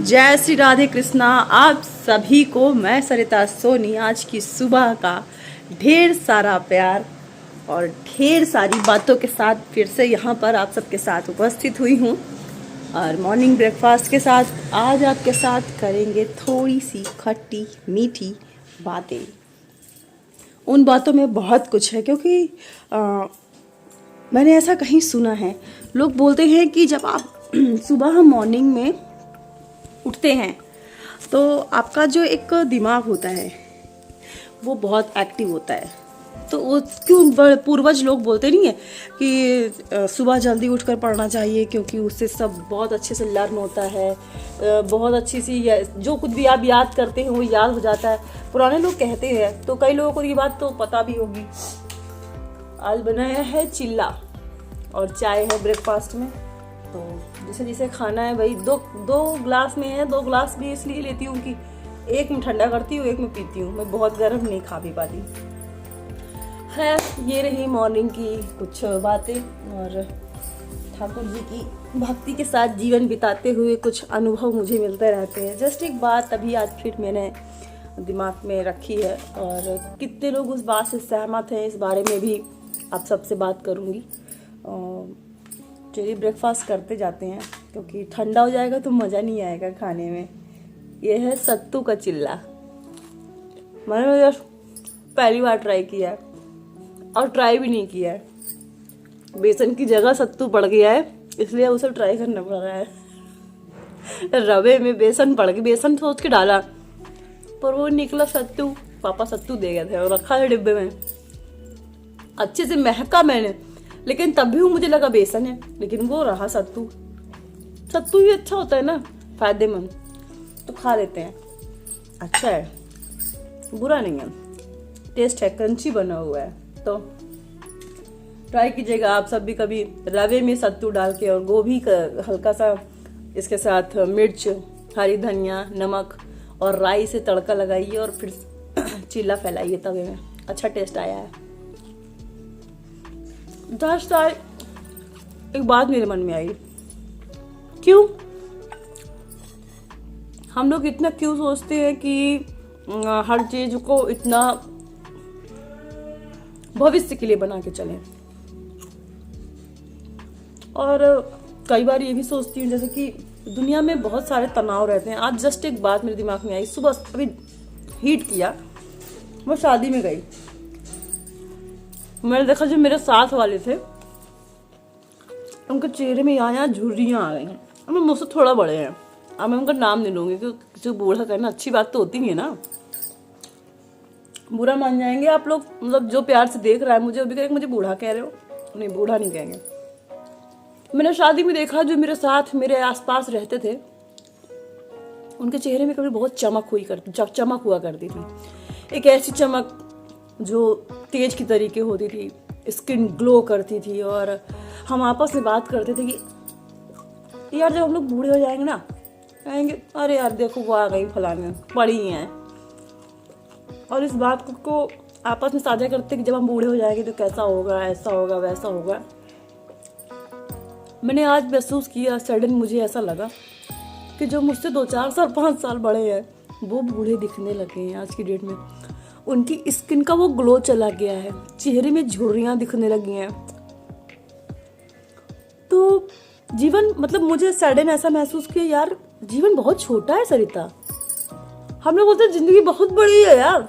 जय श्री राधे कृष्णा। आप सभी को मैं सरिता सोनी आज की सुबह का ढेर सारा प्यार और ढेर सारी बातों के साथ फिर से यहाँ पर आप सबके साथ उपस्थित हुई हूँ। और मॉर्निंग ब्रेकफास्ट के साथ आज आपके साथ करेंगे थोड़ी सी खट्टी मीठी बातें। उन बातों में बहुत कुछ है क्योंकि मैंने ऐसा कहीं सुना है, लोग बोलते हैं कि जब आप सुबह मॉर्निंग में उठते हैं तो आपका जो एक दिमाग होता है वो बहुत एक्टिव होता है। तो वो क्यों पूर्वज लोग बोलते नहीं है कि सुबह जल्दी उठकर पढ़ना चाहिए क्योंकि उससे सब बहुत अच्छे से लर्न होता है, बहुत अच्छी सी जो कुछ भी आप याद करते हैं वो याद हो जाता है। पुराने लोग कहते हैं, तो कई लोगों को ये बात तो पता भी होगी। आज बनाया है चिल्ला और चाय है ब्रेकफास्ट में। तो जिसे जिसे खाना है भाई, दो ग्लास में है। 2 ग्लास भी इसलिए लेती हूँ कि एक में ठंडा करती हूँ, एक में पीती हूँ। मैं बहुत गर्म नहीं खा भी पाती। खैर, ये रही मॉर्निंग की कुछ बातें और ठाकुर जी की भक्ति के साथ जीवन बिताते हुए कुछ अनुभव मुझे मिलते रहते हैं। जस्ट एक बात अभी आज फिर मैंने दिमाग में रखी है और कितने लोग उस बात से सहमत हैं, इस बारे में भी आप सबसे बात करूँगी। चलिए ब्रेकफास्ट करते जाते हैं क्योंकि ठंडा हो जाएगा तो मज़ा नहीं आएगा खाने में। यह है सत्तू का चिल्ला। मैंने पहली बार ट्राई किया है और ट्राई भी नहीं किया है। बेसन की जगह सत्तू पड़ गया है इसलिए उसे ट्राई करना पड़ रहा है। रवे में बेसन पड़ गया, बेसन सोच के डाला पर वो निकला सत्तू। पापा सत्तू दे गए थे और रखा है डिब्बे में। अच्छे से महका मैंने, लेकिन तब भी मुझे लगा बेसन है, लेकिन वो रहा सत्तू। सत्तू भी अच्छा होता है ना, फायदेमंद, तो खा लेते हैं। अच्छा है, बुरा नहीं है, टेस्ट है, क्रंची बना हुआ है। तो ट्राई कीजिएगा आप सब भी कभी रवे में सत्तू डाल के और गोभी का हल्का सा इसके साथ मिर्च, हरी धनिया, नमक और राई से तड़का लगाइए और फिर चिल्ला फैलाइए तवे में। अच्छा टेस्ट आया है। एक बात मेरे मन में आई, क्यों हम लोग इतना क्यों सोचते हैं कि हर चीज को इतना भविष्य के लिए बना के चलें। और कई बार ये भी सोचती हूँ जैसे कि दुनिया में बहुत सारे तनाव रहते हैं। आज जस्ट एक बात मेरे दिमाग में आई, सुबह अभी हीट किया, मैं शादी में गई, मैंने देखा जो मेरे साथ वाले थे उनके चेहरे में यहाँ झुर्रियाँ आ गई हैं। मैं मुझसे थोड़ा बड़े हैं, अब मैं उनका नाम नहीं लूंगी क्योंकि किसी को बूढ़ा कहना अच्छी बात तो होती नहीं है ना, बुरा मान जाएंगे आप लोग। मतलब जो प्यार से देख रहा है मुझे, वो भी कहेंगे मुझे बूढ़ा कह रहे हो। नहीं, बूढ़ा नहीं कहेंगे। मैंने शादी में देखा जो मेरे साथ मेरे आसपास रहते थे उनके चेहरे में कभी बहुत चमक हुआ करती थी। एक ऐसी चमक जो तेज की तरीके होती थी, स्किन ग्लो करती थी। और हम आपस में बात करते थे कि यार जब हम लोग बूढ़े हो जाएंगे ना, कहेंगे अरे यार देखो वो आ गई फलाने, पड़ी हैं। और इस बात को आपस में साझा करते कि जब हम बूढ़े हो जाएंगे तो कैसा होगा, ऐसा होगा, वैसा होगा। मैंने आज महसूस किया, सडन मुझे ऐसा लगा कि जो मुझसे 2-4 साल 5 साल बड़े हैं वो बूढ़े दिखने लगे हैं आज की डेट में। उनकी स्किन का वो ग्लो चला गया है, चेहरे में झुर्रियां दिखने लगी हैं। तो जीवन, मतलब मुझे सडन ऐसा महसूस किया यार जीवन बहुत छोटा है सरिता। हम लोग बोलते हैं जिंदगी बहुत बड़ी है यार,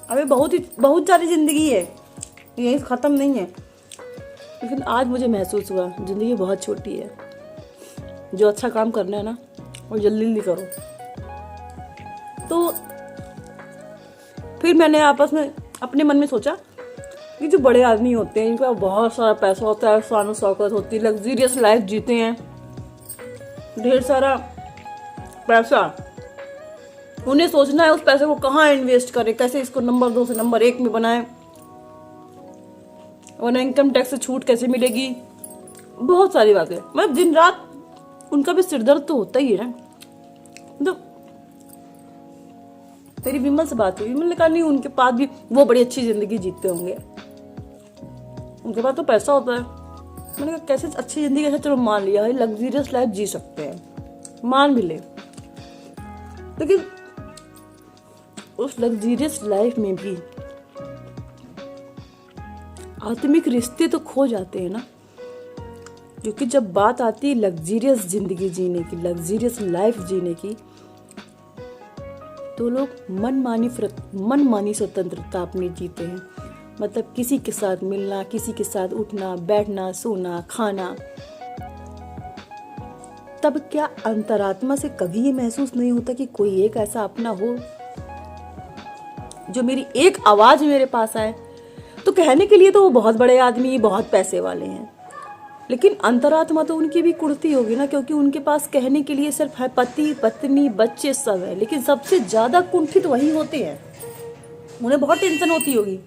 अबे बहुत सारी जिंदगी है, यही खत्म नहीं है। लेकिन आज मुझे महसूस हुआ जिंदगी बहुत छोटी है। जो अच्छा काम करना है ना वो जल्दी जल्दी करो। तो फिर मैंने आपस में अपने मन में सोचा कि जो बड़े आदमी होते हैं इनका बहुत सारा पैसा होता है, शान शौकत होती है, लग्जरियस लाइफ जीते हैं, ढेर सारा पैसा, उन्हें सोचना है उस पैसे को कहाँ इन्वेस्ट करें, कैसे इसको नंबर 2 से नंबर 1 में बनाएं, वरना इनकम टैक्स से छूट कैसे मिलेगी। बहुत सारी बातें। मैं दिन रात उनका भी सिरदर्द तो होता ही है। तो मेरी विमल से बात हुई, विमल ने कहा नहीं उनके पास भी वो बड़ी अच्छी जिंदगी जीते होंगे, उनके पास तो पैसा होता है। मैंने कहा कैसे अच्छी जिंदगी, कैसे, चलो मान लिया है लग्जरियस लाइफ जी सकते हैं, मान भी ले, लेकिन उस लग्जीरियस लाइफ में भी आत्मिक रिश्ते तो खो जाते हैं ना, क्योंकि जब बात आती है लग्जीरियस जिंदगी जीने की, लग्जीरियस लाइफ जीने की, तो लोग मनमानी स्वतंत्रता अपनी जीते हैं। मतलब किसी के साथ मिलना, किसी के साथ उठना, बैठना, सोना, खाना। तब क्या अंतरात्मा से कभी ये महसूस नहीं होता कि कोई एक ऐसा अपना हो जो मेरी एक आवाज मेरे पास आए? तो कहने के लिए तो वो बहुत बड़े आदमी, बहुत पैसे वाले हैं, लेकिन अंतरात्मा तो उनकी भी कुड़ती होगी ना, क्योंकि उनके पास कहने के लिए सिर्फ है पति, पत्नी, बच्चे सब है, लेकिन सबसे ज्यादा कुंठित वही होते हैं। उन्हें बहुत टेंशन होती होगी,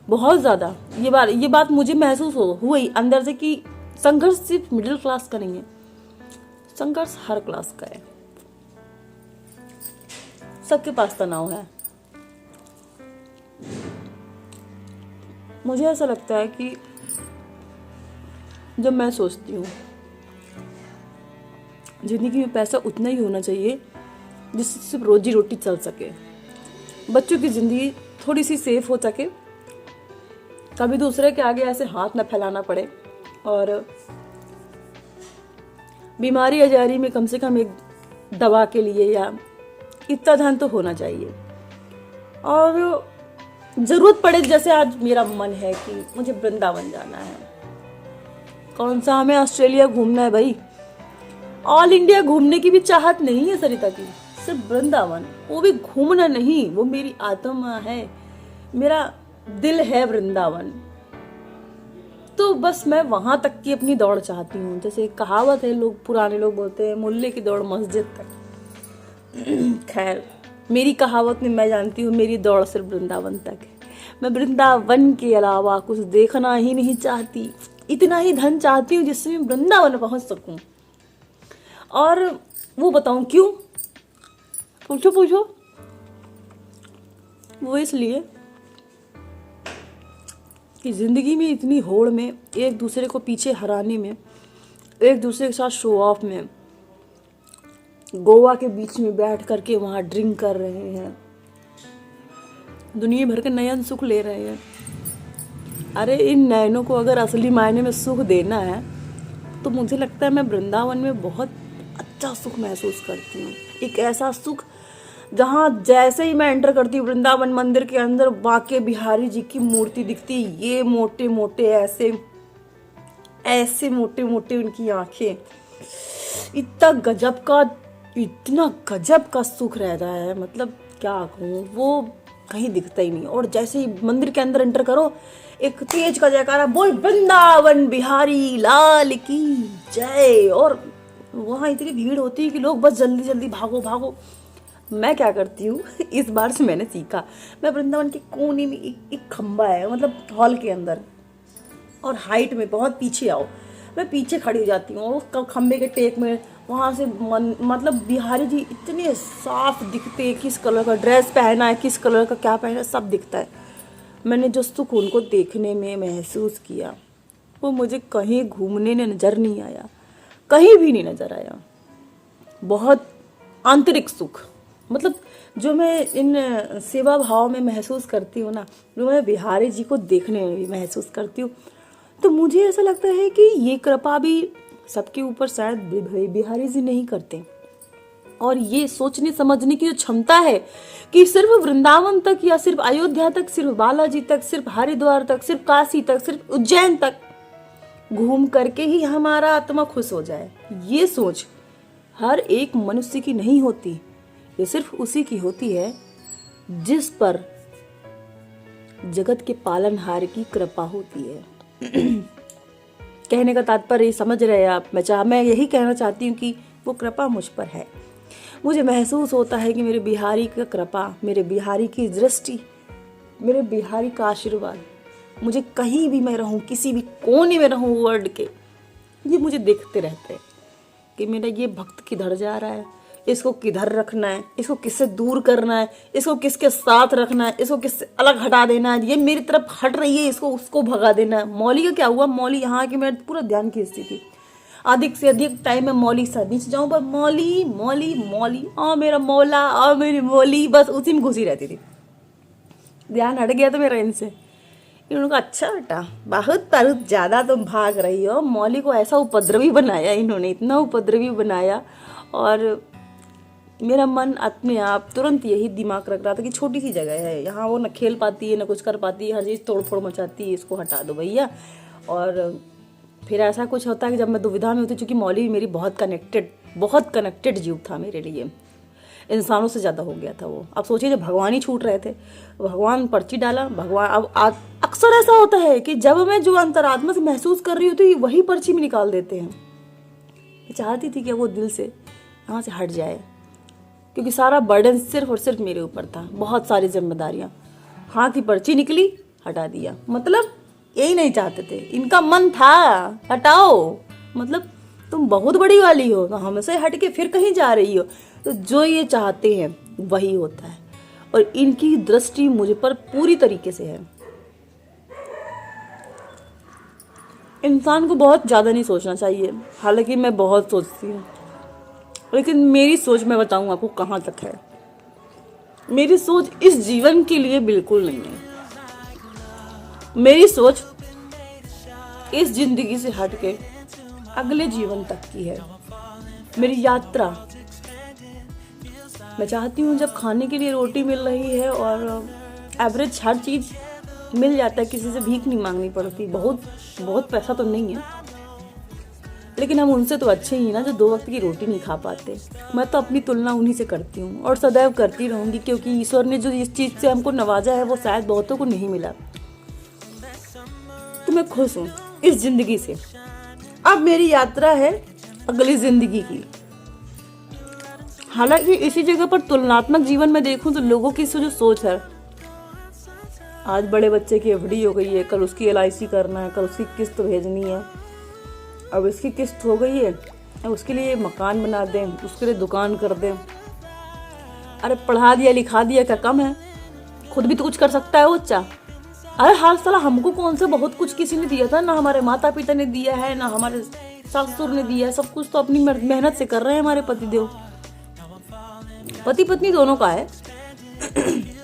बहुत ज्यादा। ये बात मुझे महसूस हुई अंदर से कि संघर्ष सिर्फ मिडिल क्लास का नहीं है, संघर्ष हर क्लास का है। सबके पास तनाव है। मुझे ऐसा लगता है कि जब मैं सोचती हूँ जिंदगी में पैसा उतना ही होना चाहिए जिससे सिर्फ रोजी रोटी चल सके, बच्चों की जिंदगी थोड़ी सी सेफ हो सके, कभी दूसरे के आगे ऐसे हाथ न फैलाना पड़े, और बीमारी आजारी में कम से कम एक दवा के लिए या इतना धन तो होना चाहिए। और जरूरत पड़े, जैसे आज मेरा मन है कि मुझे वृंदावन जाना है, कौन सा हमें ऑस्ट्रेलिया घूमना है भाई, ऑल इंडिया घूमने की भी चाहत नहीं है सरिता की, सिर्फ वृंदावन, वो भी घूमना नहीं, वो मेरी आत्मा है, मेरा दिल है वृंदावन। तो बस मैं वहां तक की अपनी दौड़ चाहती हूँ। जैसे कहावत है, पुराने लोग बोलते हैं मुल्ले की दौड़ मस्जिद तक। खैर, मेरी कहावत में मैं जानती हूँ मेरी दौड़ सिर्फ वृंदावन तक है। मैं वृंदावन के अलावा कुछ देखना ही नहीं चाहती, इतना ही धन चाहती हूँ जिससे मैं वृंदावन पहुंच सकूं। और वो बताऊं क्यों? पूछो। वो इसलिए कि जिंदगी में इतनी होड़ में, एक दूसरे को पीछे हराने में, एक दूसरे के साथ शो ऑफ में, गोवा के बीच में बैठ करके वहां ड्रिंक कर रहे हैं, दुनिया भर के नयन सुख ले रहे हैं। अरे इन नयनों को अगर असली मायने में सुख देना है तो मुझे लगता है मैं वृंदावन में बहुत अच्छा सुख महसूस करती हूँ। एक ऐसा सुख जहाँ जैसे ही मैं एंटर करती हूँ वृंदावन मंदिर के अंदर, बाके बिहारी जी की मूर्ति दिखती, ये मोटे मोटे ऐसे मोटे मोटे उनकी आंखें, इतना गजब का सुख रहता है, मतलब क्या कहूँ, वो कहीं दिखता ही नहीं। और जैसे ही मंदिर के अंदर एंटर करो, एक तेज का जयकारा, बोल वृंदावन बिहारी लाल की जय। और वहां इतनी भीड़ होती है कि लोग बस जल्दी जल्दी भागो। मैं क्या करती हूँ, इस बार से मैंने सीखा, मैं वृंदावन के कोने में एक खंबा है, मतलब हॉल के अंदर, और हाइट में बहुत पीछे आओ, मैं पीछे खड़ी हो जाती हूँ उस खंबे के टेक में। वहां से मतलब बिहारी जी इतने साफ दिखते, किस कलर का ड्रेस पहना है, किस कलर का क्या पहना है, सब दिखता है। मैंने जो सुख उनको देखने में महसूस किया वो मुझे कहीं घूमने ने नजर नहीं आया, कहीं भी नहीं नजर आया। बहुत आंतरिक सुख, मतलब जो मैं इन सेवा भाव में महसूस करती हूँ ना, जो मैं बिहारी जी को देखने में भी महसूस करती हूँ, तो मुझे ऐसा लगता है कि ये कृपा भी सबके ऊपर शायद बिहारी जी नहीं करते। और ये सोचने समझने की जो क्षमता है कि सिर्फ वृंदावन तक, या सिर्फ अयोध्या तक, सिर्फ बालाजी तक, सिर्फ हरिद्वार तक, सिर्फ काशी तक, सिर्फ उज्जैन तक घूम करके ही हमारा आत्मा खुश हो जाए, ये सोच हर एक मनुष्य की नहीं होती। ये सिर्फ उसी की होती है जिस पर जगत के पालनहार की कृपा होती है। कहने का तात्पर्य समझ रहे हैं आप? मैं यही कहना चाहती हूँ कि वो कृपा मुझ पर है। मुझे महसूस होता है कि मेरे बिहारी का कृपा, मेरे बिहारी की दृष्टि, मेरे बिहारी का आशीर्वाद, मुझे कहीं भी मैं रहूं, किसी भी कोने में रहूं वर्ल्ड के, ये मुझे देखते रहते हैं कि मेरा ये भक्त किधर जा रहा है, इसको किधर रखना है, इसको किससे दूर करना है, इसको किसके साथ रखना है, इसको किससे अलग हटा देना है, ये मेरी तरफ हट रही है, इसको उसको भगा देना है। मौली का क्या हुआ? मौली यहाँ की मेरा पूरा ध्यान खींचती थी। अधिक से अधिक टाइम मैं मौली से नीचे जाऊँ, पर मौली मौली मौली, आ मेरा मौला, आ मेरी मौली, बस उसी में घुसी रहती थी। ध्यान हट गया तो मेरा इनसे। इन्होंने कहा अच्छा बेटा, बहुत ज़्यादा तुम भाग रही हो। मौली को ऐसा उपद्रवी बनाया इन्होंने, इतना उपद्रवी बनाया, और मेरा मन अपने आप तुरंत यही दिमाग रख रहा था कि छोटी सी जगह है, यहाँ वो न खेल पाती है न कुछ कर पाती है, हर चीज़ तोड़ फोड़ मचाती है, इसको हटा दो भैया। और फिर ऐसा कुछ होता है कि जब मैं दुविधा में होती, चूँकि मौली मेरी बहुत कनेक्टेड जीव था मेरे लिए, इंसानों से ज़्यादा हो गया था वो। अब सोचिए जब भगवान ही छूट रहे थे, भगवान पर्ची डाला, भगवान अब अक्सर ऐसा होता है कि जब मैं जो अंतरात्मा से महसूस कर रही होती हूँ वही पर्ची में निकाल देते हैं। मैं चाहती थी कि वो दिल से यहाँ से हट जाए, क्योंकि सारा बर्डन सिर्फ और सिर्फ मेरे ऊपर था, बहुत सारी जिम्मेदारियाँ। हाथ की पर्ची निकली, हटा दिया, मतलब यही नहीं चाहते थे, इनका मन था हटाओ, मतलब तुम बहुत बड़ी वाली हो तो हमसे हट के फिर कहीं जा रही हो। तो जो ये चाहते हैं वही होता है, और इनकी दृष्टि मुझ पर पूरी तरीके से है। इंसान को बहुत ज़्यादा नहीं सोचना चाहिए, हालांकि मैं बहुत सोचती हूँ, लेकिन मेरी सोच मैं बताऊँ आपको कहाँ तक है। मेरी सोच इस जीवन के लिए बिल्कुल नहीं है। मेरी सोच इस जिंदगी से हट के अगले जीवन तक की है, मेरी यात्रा। मैं चाहती हूँ जब खाने के लिए रोटी मिल रही है और एवरेज हर चीज़ मिल जाता है, किसी से भीख नहीं मांगनी पड़ती, बहुत पैसा तो नहीं है, लेकिन हम उनसे तो अच्छे ही ना जो 2 वक्त की रोटी नहीं खा पाते। मैं तो अपनी तुलना उन्हीं से करती हूँ और सदैव करती रहूँगी, क्योंकि ईश्वर ने जो इस चीज़ से हमको नवाजा है वो शायद बहुतों को नहीं मिला। तो मैं खुश हूँ इस जिंदगी से। अब मेरी यात्रा है अगली जिंदगी की। हालांकि इसी जगह पर तुलनात्मक जीवन में देखूं तो लोगों की जो सोच है, आज बड़े बच्चे की एफडी हो गई है, कल उसकी LIC करना है, कल उसकी किस्त भेजनी है, अब इसकी किस्त हो गई है, अब उसके लिए मकान बना दें, उसके लिए दुकान कर दें। अरे पढ़ा दिया लिखा दिया क्या कम है? खुद भी तो कुछ कर सकता है वो बच्चा। अरे हाल साला हमको कौन से बहुत कुछ किसी ने दिया था, ना हमारे माता पिता ने दिया है, ना हमारे ससुर ने दिया है, सब कुछ तो अपनी मेहनत से कर रहे हैं हमारे पतिदेव। पति पत्नी दोनों का है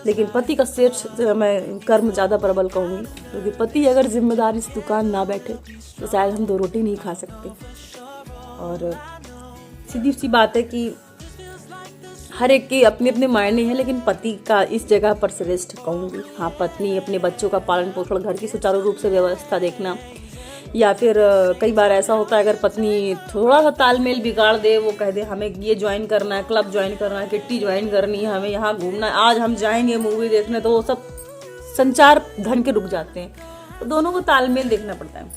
लेकिन पति का श्रेष्ठ मैं कर्म ज़्यादा प्रबल कहूँगी, क्योंकि पति अगर जिम्मेदारी से दुकान ना बैठे तो शायद हम 2 रोटी नहीं खा सकते। और सीधी सी बात है कि हर एक के अपने अपने मायने हैं, लेकिन पति का इस जगह पर श्रेष्ठ कहूँगी। हाँ, पत्नी अपने बच्चों का पालन पोषण, घर की सुचारू रूप से व्यवस्था देखना, या फिर कई बार ऐसा होता है अगर पत्नी थोड़ा सा तालमेल बिगाड़ दे, वो कह दे हमें ये ज्वाइन करना है, क्लब ज्वाइन करना है, किट्टी ज्वाइन करनी है, हमें यहाँ घूमना है, आज हम जाएंगे मूवी देखने, तो वो सब संचार धन के रुक जाते हैं। तो दोनों को तालमेल देखना पड़ता है।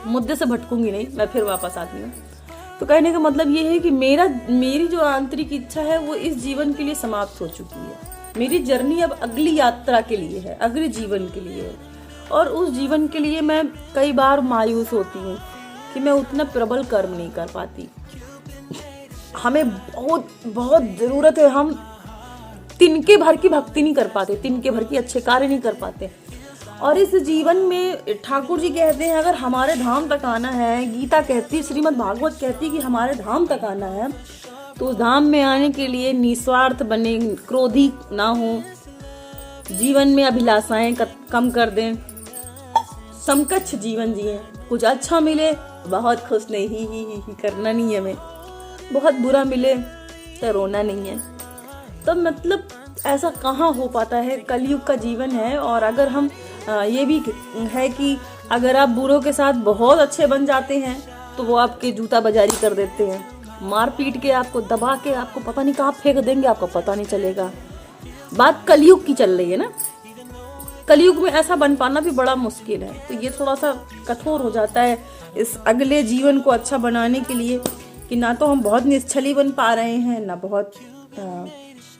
मुद्दे से भटकूंगी नहीं, मैं फिर वापस आती हूँ। तो कहने का मतलब ये है कि मेरी जो आंतरिक इच्छा है वो इस जीवन के लिए समाप्त हो चुकी है। मेरी जर्नी अब अगली यात्रा के लिए है, अगले जीवन के लिए है। और उस जीवन के लिए मैं कई बार मायूस होती हूँ कि मैं उतना प्रबल कर्म नहीं कर पाती। हमें बहुत बहुत ज़रूरत है, हम तिनके भर की भक्ति नहीं कर पाते, तिनके भर की अच्छे कार्य नहीं कर पाते। और इस जीवन में ठाकुर जी कहते हैं अगर हमारे धाम तक आना है, गीता कहती है, श्रीमद् भागवत कहती है कि हमारे धाम तक आना है, तो उस धाम में आने के लिए निस्वार्थ बने, क्रोधी ना हो, जीवन में अभिलाषाएं कम कर दें, समकक्ष जीवन जिए। कुछ अच्छा मिले बहुत खुश नहीं, ही करना नहीं है, हमें बहुत बुरा मिले तो रोना नहीं है। तो मतलब ऐसा कहाँ हो पाता है, कलयुग का जीवन है। और अगर हम ये भी है कि अगर आप बुरों के साथ बहुत अच्छे बन जाते हैं तो वो आपके जूता बाजारी कर देते हैं, मार पीट के आपको दबा के आपको पता नहीं कहाँ फेंक देंगे, आपको पता नहीं चलेगा। बात कलयुग की चल रही है ना, कलयुग में ऐसा बन पाना भी बड़ा मुश्किल है। तो ये थोड़ा सा कठोर हो जाता है इस अगले जीवन को अच्छा बनाने के लिए कि ना तो हम बहुत निश्चली बन पा रहे हैं, ना बहुत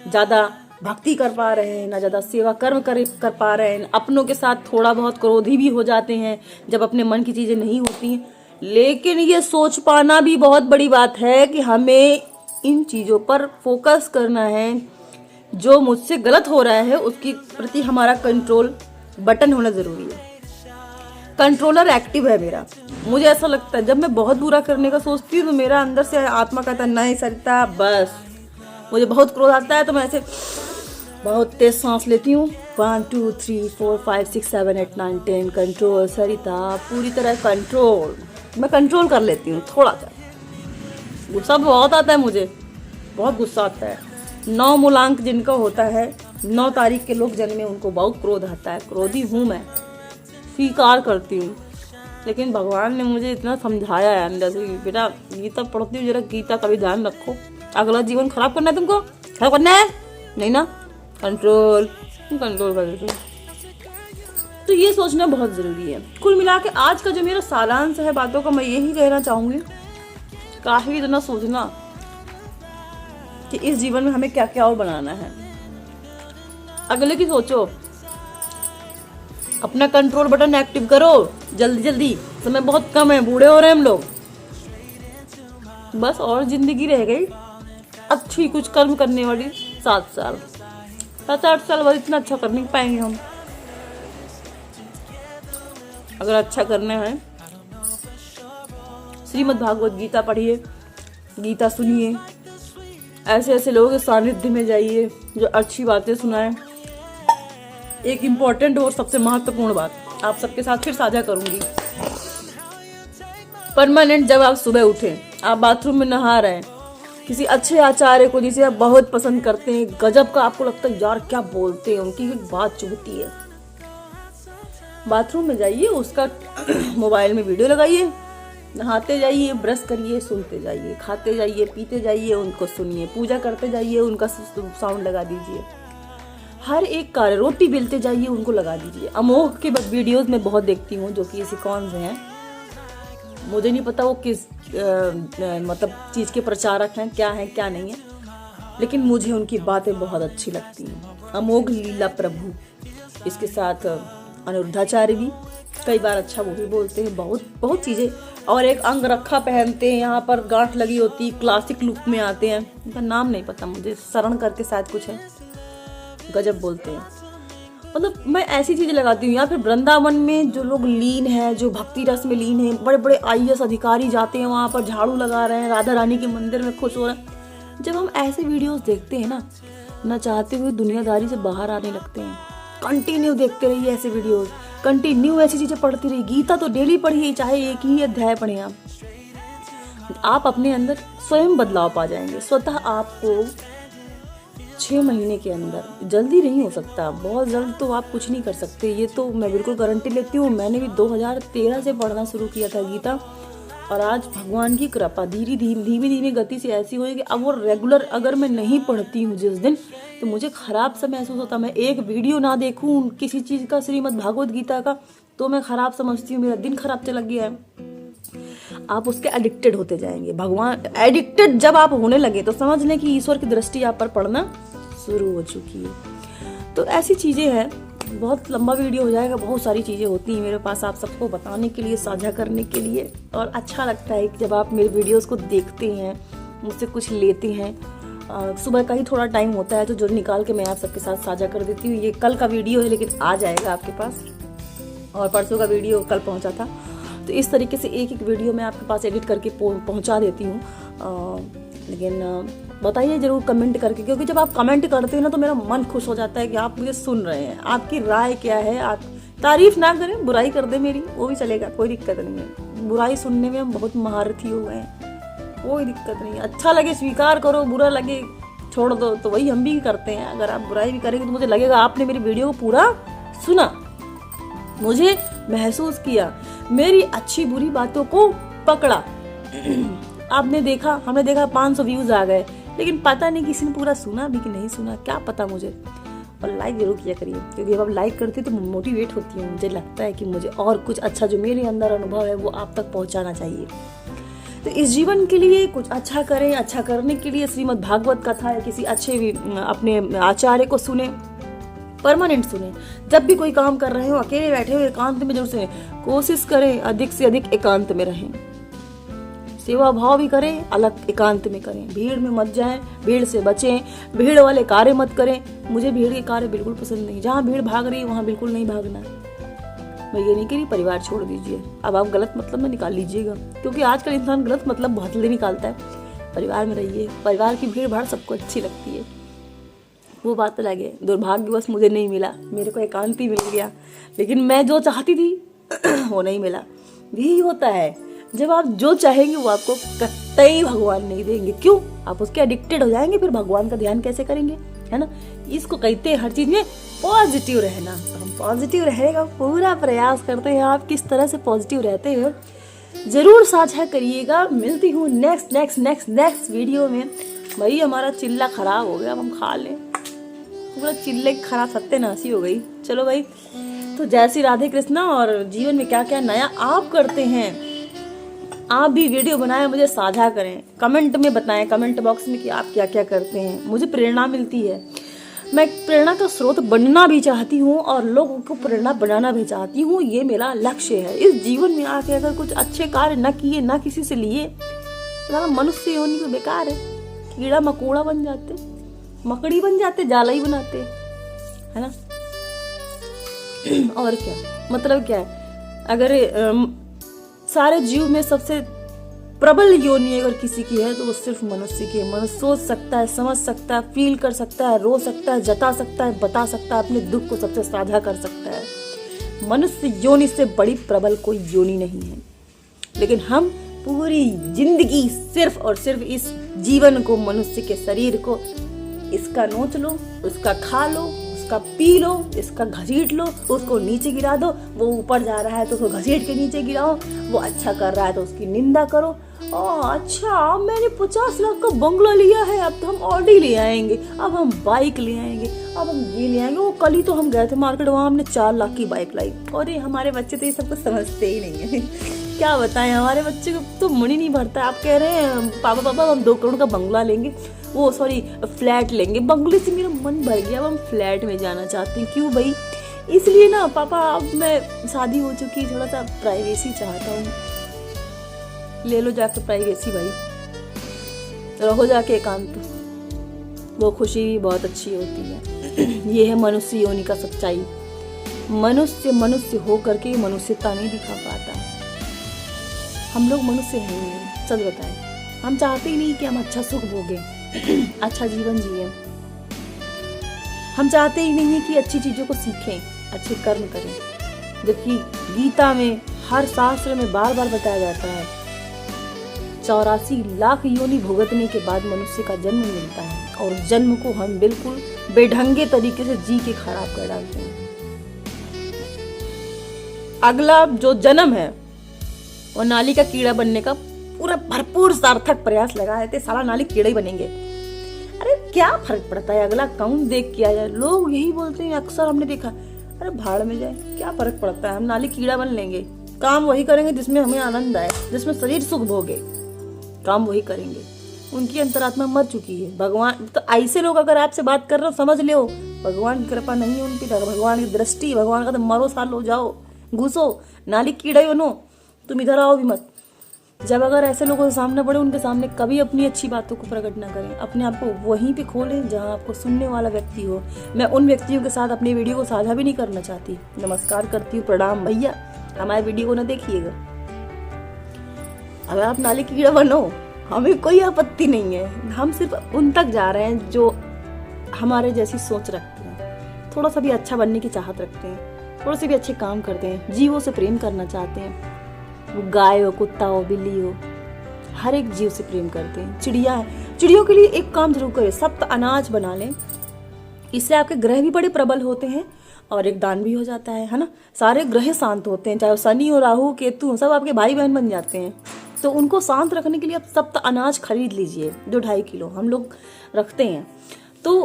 ज़्यादा भक्ति कर पा रहे हैं, ना ज़्यादा सेवा कर्म कर पा रहे हैं। अपनों के साथ थोड़ा बहुत क्रोधी भी हो जाते हैं जब अपने मन की चीज़ें नहीं होती हैं। लेकिन ये सोच पाना भी बहुत बड़ी बात है कि हमें इन चीज़ों पर फोकस करना है, जो मुझसे गलत हो रहा है उसके प्रति हमारा कंट्रोल बटन होना ज़रूरी है। कंट्रोलर एक्टिव है मेरा। मुझे ऐसा लगता है जब मैं बहुत बुरा करने का सोचती हूँ तो मेरा अंदर से आत्मा कहता है नहीं सरिता बस। मुझे बहुत क्रोध आता है तो मैं ऐसे बहुत तेज सांस लेती हूँ, 1 2 3 4 5 6 7 8 9 10 कंट्रोल सरिता, पूरी तरह कंट्रोल। मैं कंट्रोल कर लेती हूँ थोड़ा सा। गुस्सा बहुत आता है मुझे, बहुत गुस्सा आता है। 9 मूलांक जिनका होता है, 9 तारीख के लोग जन्मे, उनको बहुत क्रोध आता है। क्रोधी हूँ मैं, स्वीकार करती हूँ। लेकिन भगवान ने मुझे इतना समझाया है अंदर से, बेटा गीता पढ़ती हूँ, जरा गीता का भी ध्यान रखो। अगला जीवन खराब करना है तुमको, खराब करना है नहीं ना, कंट्रोल कंट्रोल कर देती हूँ। तो ये सोचना बहुत ज़रूरी है। कुल मिला के आज का जो मेरा सारांश है बातों का, मैं यही कहना चाहूँगी, काफ़ी इतना सोचना कि इस जीवन में हमें क्या क्या और बनाना है। अगले की सोचो, अपना कंट्रोल बटन एक्टिव करो जल्दी जल्दी, समय बहुत कम है, बूढ़े हो रहे हैं हम लोग, बस और जिंदगी रह गई अच्छी कुछ कर्म करने वाली 7 साल 7-8 साल बाद इतना अच्छा कर नहीं पाएंगे हम। अगर अच्छा करना है श्रीमद् भागवत गीता पढ़िए, गीता सुनिए, ऐसे ऐसे लोगों के सानिध्य में जाइए जो अच्छी बातें सुनाएं। एक इम्पॉर्टेंट और सबसे महत्वपूर्ण बात आप सबके साथ फिर साझा करूंगी। परमानेंट जब आप सुबह उठें, आप बाथरूम में नहा रहे हैं, किसी अच्छे आचार्य को जिसे आप बहुत पसंद करते हैं, गजब का आपको लगता है यार क्या बोलते हैं, उनकी एक बात चुभती है, बाथरूम में जाइए, उसका मोबाइल में वीडियो लगाइए, नहाते जाइए, ब्रश करिए, सुनते जाइए, खाते जाइए, पीते जाइए, उनको सुनिए, पूजा करते जाइए, उनका साउंड लगा दीजिए, हर एक कार्य, रोटी बेलते जाइए, उनको लगा दीजिए। अमोघ के वीडियोस में बहुत देखती हूँ जो कि ऐसे कौन से हैं, मुझे नहीं पता वो किस मतलब चीज़ के प्रचारक हैं, क्या है क्या नहीं है, लेकिन मुझे उनकी बातें बहुत अच्छी लगती हैं। अमोघ लीला प्रभु, इसके साथ अनिरुद्धाचार्य भी कई बार अच्छा वो भी बोलते हैं, बहुत बहुत चीज़ें। और एक अंग रखा पहनते हैं, यहाँ पर गांठ लगी होती, क्लासिक लुक में आते हैं, उनका नाम नहीं पता मुझे, शरण करके शायद कुछ है, गजब बोलते हैं। मतलब मैं ऐसी चीज़ें लगाती हूँ। या फिर वृंदावन में जो लोग लीन है, जो भक्ति रस में लीन है, बड़े बड़े IAS अधिकारी जाते हैं वहाँ पर, झाड़ू लगा रहे हैं, राधा रानी के मंदिर में खुश हो रहे हैं। जब हम ऐसे वीडियोस देखते हैं ना चाहते हुए दुनियादारी से बाहर आने लगते हैं। कंटिन्यू देखते रहिए ऐसे वीडियोस, कंटिन्यू ऐसी चीज़ें पढ़ती रहिए। गीता तो डेली पढ़िए, चाहे एक ही अध्याय पढ़ें आप अपने अंदर स्वयं बदलाव पा जाएंगे। स्वतः आपको 6 महीने के अंदर, जल्दी नहीं हो सकता, बहुत जल्द तो आप कुछ नहीं कर सकते, ये तो मैं बिल्कुल गारंटी लेती हूँ। मैंने भी 2013 से पढ़ना शुरू किया था गीता, और आज भगवान की कृपा धीमी धीमी गति से ऐसी हुई कि अब वो रेगुलर अगर मैं नहीं पढ़ती हूँ जिस दिन, तो मुझे खराब सा महसूस होता। मैं एक वीडियो ना देखूँ किसी चीज़ का, श्रीमद् भागवत गीता का, तो मैं खराब समझती हूँ, मेरा दिन खराब चला गया है। आप उसके एडिक्टेड होते जाएंगे। भगवान एडिक्टेड जब आप होने लगे तो समझ लें कि ईश्वर की दृष्टि आप पर पड़ना शुरू हो चुकी है। तो ऐसी चीज़ें हैं, बहुत लंबा वीडियो हो जाएगा, बहुत सारी चीज़ें होती हैं मेरे पास आप सबको बताने के लिए, साझा करने के लिए। और अच्छा लगता है कि जब आप मेरे वीडियोस को देखते हैं, मुझसे कुछ लेते हैं। सुबह का ही थोड़ा टाइम होता है तो जो निकाल के मैं आप सबके साथ साझा कर देती हूँ। ये कल का वीडियो है लेकिन आ जाएगा आपके पास, और परसों का वीडियो कल पहुँचा था। तो इस तरीके से एक एक वीडियो मैं आपके पास एडिट करके पहुँचा देती हूँ। लेकिन बताइए ज़रूर कमेंट करके, क्योंकि जब आप कमेंट करते हैं ना तो मेरा मन खुश हो जाता है कि आप मुझे सुन रहे हैं। आपकी राय क्या है, आप तारीफ ना करें, बुराई कर दें मेरी, वो भी चलेगा, कोई दिक्कत नहीं है। बुराई सुनने में हम बहुत महारथी हो गए हैं, कोई दिक्कत नहीं है। अच्छा लगे स्वीकार करो, बुरा लगे छोड़ दो, तो वही हम भी करते हैं। अगर आप बुराई भी करेंगे तो मुझे लगेगा आपने मेरी वीडियो को पूरा सुना, मुझे महसूस किया, मेरी अच्छी बुरी बातों को पकड़ा। आपने देखा, हमने देखा 500 व्यूज आ गए, लेकिन पता नहीं किसी ने पूरा सुना भी कि नहीं सुना, क्या पता मुझे। और लाइक जरूर किया करिए, क्योंकि जब आप लाइक करते तो मोटिवेट होती हूँ, मुझे लगता है कि मुझे और कुछ अच्छा जो मेरे अंदर अनुभव है वो आप तक पहुँचाना चाहिए। तो इस जीवन के लिए कुछ अच्छा करें, अच्छा करने के लिए श्रीमद् भागवत कथा है, किसी अच्छे अपने आचार्य को सुने, परमानेंट सुने। जब भी कोई काम कर रहे हो, अकेले बैठे हो, एकांत में जरूर सुने। कोशिश करें अधिक से अधिक एकांत में रहें, सेवा भाव भी करें, अलग एकांत में करें, भीड़ में मत जाएं, भीड़ से बचें, भीड़ वाले कार्य मत करें। मुझे भीड़ के कार्य बिल्कुल पसंद नहीं, जहाँ भीड़ भाग रही है वहाँ बिल्कुल नहीं भागना है। मैं ये नहीं कह रही परिवार छोड़ दीजिए, अब आप गलत मतलब में निकाल लीजिएगा, क्योंकि आजकल इंसान गलत मतलब बहुत जल्दी निकालता है। परिवार में रहिए, परिवार की भीड़ भाड़ सबको अच्छी लगती है, वो बात अलग है। दुर्भाग्यवश मुझे नहीं मिला, मेरे को एकांत ही मिल गया, लेकिन मैं जो चाहती थी वो नहीं मिला। यही होता है, जब आप जो चाहेंगे वो आपको कतई भगवान नहीं देंगे। क्यों? आप उसके एडिक्टेड हो जाएंगे, फिर भगवान का ध्यान कैसे करेंगे, है ना। इसको कहते हैं हर चीज में पॉजिटिव रहना। तो हम पॉजिटिव रहने का पूरा प्रयास करते हैं। आप किस तरह से पॉजिटिव रहते हैं जरूर साझा करिएगा। मिलती हूँ नेक्स्ट वीडियो में। भाई हमारा चिल्ला खराब हो गया, अब हम खा लें। पूरा चिल्ले खराब सत्यानाशी हो गई। चलो भाई, तो जय श्री राधे कृष्णा। और जीवन में क्या क्या नया आप करते हैं, आप भी वीडियो बनाएं, मुझे साझा करें, कमेंट में बताएं, कमेंट बॉक्स में कि आप क्या क्या करते हैं। मुझे प्रेरणा मिलती है, मैं प्रेरणा का स्रोत बनना भी चाहती हूँ और लोगों को प्रेरणा बनाना भी चाहती हूँ। ये मेरा लक्ष्य है। इस जीवन में आके अगर कुछ अच्छे कार्य न किए, ना किसी से लिए, तो मनुष्य होने को बेकार है। कीड़ा मकोड़ा बन जाते, मकड़ी बन जाते, जाला ही बनाते, है ना। और क्या मतलब क्या है, अगर सारे जीव में सबसे प्रबल योनि अगर किसी की है तो वो सिर्फ मनुष्य की है। मनुष्य सोच सकता है, समझ सकता है, फील कर सकता है, रो सकता है, जता सकता है, बता सकता है, अपने दुख को सबसे साझा कर सकता है। मनुष्य योनि से बड़ी प्रबल कोई योनि नहीं है। लेकिन हम पूरी जिंदगी सिर्फ और सिर्फ इस जीवन को, मनुष्य के शरीर को, इसका नोच लो, उसका खा लो, उसका पी लो, इसका घसीट लो, उसको नीचे गिरा दो। वो ऊपर जा रहा है तो उसको घसीट के नीचे गिराओ, वो अच्छा कर रहा है तो उसकी निंदा करो। अच्छा मैंने 50 लाख का बंगला लिया है, अब तो हम ऑडी ले आएंगे, अब हम बाइक ले आएंगे, अब हम ये ले आएंगे। वो कल ही तो हम गए थे मार्केट, वहाँ हमने 4 लाख की बाइक लाई। और ये हमारे बच्चे तो ये सब कुछ समझते ही नहीं है। क्या बताएं, हमारे बच्चे को तो मन ही नहीं भरता। आप कह रहे हैं पापा हम 2 करोड़ का बंगला लेंगे, वो सॉरी फ्लैट लेंगे। बंगले से मेरा मन भर गया, अब हम फ्लैट में जाना चाहते हैं। क्यों भाई? इसलिए ना पापा, अब मैं शादी हो चुकी, थोड़ा सा प्राइवेसी चाहता हूँ। ले लो जाके प्राइवेसी भाई, रहो जाके एकांत, वो खुशी बहुत अच्छी होती है। ये है मनुष्य योनि का सच्चाई। मनुष्य हो करके मनुष्यता नहीं दिखा पाता। हम लोग मनुष्य हैं नहीं, सच बताएं। हम चाहते ही नहीं कि हम अच्छा सुख भोगें, अच्छा जीवन जिए। हम चाहते ही नहीं है कि अच्छी चीजों को सीखें, अच्छे कर्म करें। जबकि गीता में, हर शास्त्र में बार बार बताया जाता है 84 लाख योनि भुगतने के बाद मनुष्य का जन्म मिलता है, और जन्म को हम बिल्कुल बेढंगे तरीके से जी के खराब कर डालते हैं। अगला जो जन्म है वो नाली का कीड़ा बनने का पूरा भरपूर सार्थक प्रयास लगा है, साला नाली कीड़ा ही बनेंगे। अरे क्या फर्क पड़ता है, अगला कौन देख के आया। लोग यही बोलते हैं, अक्सर हमने देखा, अरे भाड़ में जाए, क्या फर्क पड़ता है, हम नाली कीड़ा बन लेंगे। काम वही करेंगे जिसमें हमें आनंद आए, जिसमें शरीर सुख भोगे, काम वही करेंगे। उनकी अंतरात्मा मर चुकी है। भगवान तो ऐसे लोग अगर आपसे बात कर रहे हो, समझ लो भगवान की कृपा नहीं है उन पर, भगवान की दृष्टि, भगवान का तो मरो साल हो जाओ, घुसो नाली कीड़ा ही बनो, तुम इधर आओ भी मत। जब अगर ऐसे लोगों के सामने पड़े, उनके सामने कभी अपनी अच्छी बातों को प्रकट ना करें। अपने आप को वहीं पे खोलें जहां आपको सुनने वाला व्यक्ति हो। मैं उन व्यक्तियों के साथ अपनी वीडियो को साझा भी नहीं करना चाहती। नमस्कार करती हूँ, प्रणाम भैया, हमारे वीडियो को ना देखिएगा। अगर आप नाली कीड़ा बनो, हमें कोई आपत्ति नहीं है। हम सिर्फ उन तक जा रहे हैं जो हमारे जैसी सोच रखते हैं, थोड़ा सा भी अच्छा बनने की चाहत रखते हैं, थोड़े से भी अच्छे काम करते हैं, जीवों से प्रेम करना चाहते हैं। वो गाय हो, कुत्ता हो, बिल्ली हो, हर एक जीव से प्रेम करते हैं। चिड़िया है, चिड़ियों के लिए एक काम जरूर करें, सप्त अनाज बना लें। इससे आपके ग्रह भी बड़े प्रबल होते हैं और एक दान भी हो जाता है ना। सारे ग्रह शांत होते हैं, चाहे शनि हो, राहु, केतु, सब आपके भाई बहन बन जाते हैं। तो उनको शांत रखने के लिए आप सप्त अनाज खरीद लीजिए, जो 2.5 किलो हम लोग रखते हैं। तो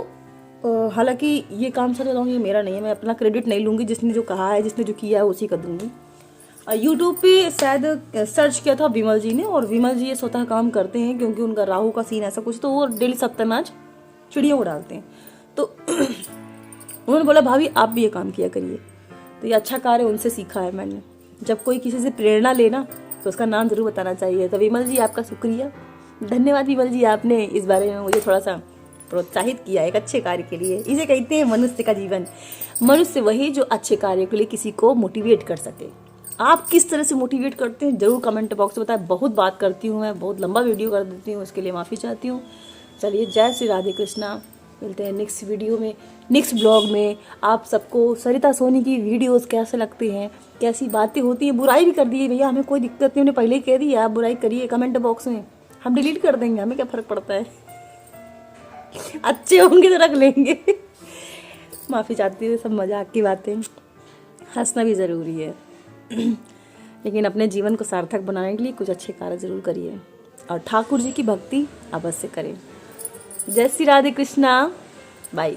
हालांकि ये काम सर बताऊँ, ये मेरा नहीं है, मैं अपना क्रेडिट नहीं लूंगी। जिसने जो कहा है, जिसने जो किया है, उसी का दूंगी। यूट्यूब पे शायद सर्च किया था विमल जी ने, और विमल जी ये स्वतः काम करते हैं, क्योंकि उनका राहु का सीन ऐसा कुछ, तो वो डेली सप्त अनाज चिड़ियों को डालते हैं। तो उन्होंने बोला भाभी आप भी ये काम किया करिए। तो ये अच्छा कार्य उनसे सीखा है मैंने। जब कोई किसी से प्रेरणा लेना तो उसका नाम जरूर बताना चाहिए। तो विमल जी आपका शुक्रिया, धन्यवाद विमल जी, आपने इस बारे में मुझे थोड़ा सा प्रोत्साहित किया एक अच्छे कार्य के लिए। इसे कहते हैं मनुष्य का जीवन। मनुष्य वही जो अच्छे कार्य के लिए किसी को मोटिवेट कर सके। आप किस तरह से मोटिवेट करते हैं जरूर कमेंट बॉक्स में बताएं। बहुत बात करती हूँ मैं, बहुत लंबा वीडियो कर देती हूँ, उसके लिए माफ़ी चाहती हूँ। चलिए, जय श्री राधे कृष्णा। मिलते हैं नेक्स्ट वीडियो में, नेक्स्ट ब्लॉग में। आप सबको सरिता सोनी की वीडियोस कैसे लगती हैं, कैसी बातें होती हैं। बुराई भी कर दिए भैया, हमें कोई दिक्कत नहीं, उन्हें पहले ही कह दिया आप बुराई करिए कमेंट बॉक्स में, हम डिलीट कर देंगे, हमें क्या फ़र्क पड़ता है। अच्छे होंगे तो रख लेंगे। माफ़ी चाहती हूँ, सब मजाक की बातें, हंसना भी ज़रूरी है। लेकिन अपने जीवन को सार्थक बनाने के लिए कुछ अच्छे कार्य ज़रूर करिए और ठाकुर जी की भक्ति अवश्य करें। जय श्री राधे कृष्णा। बाय।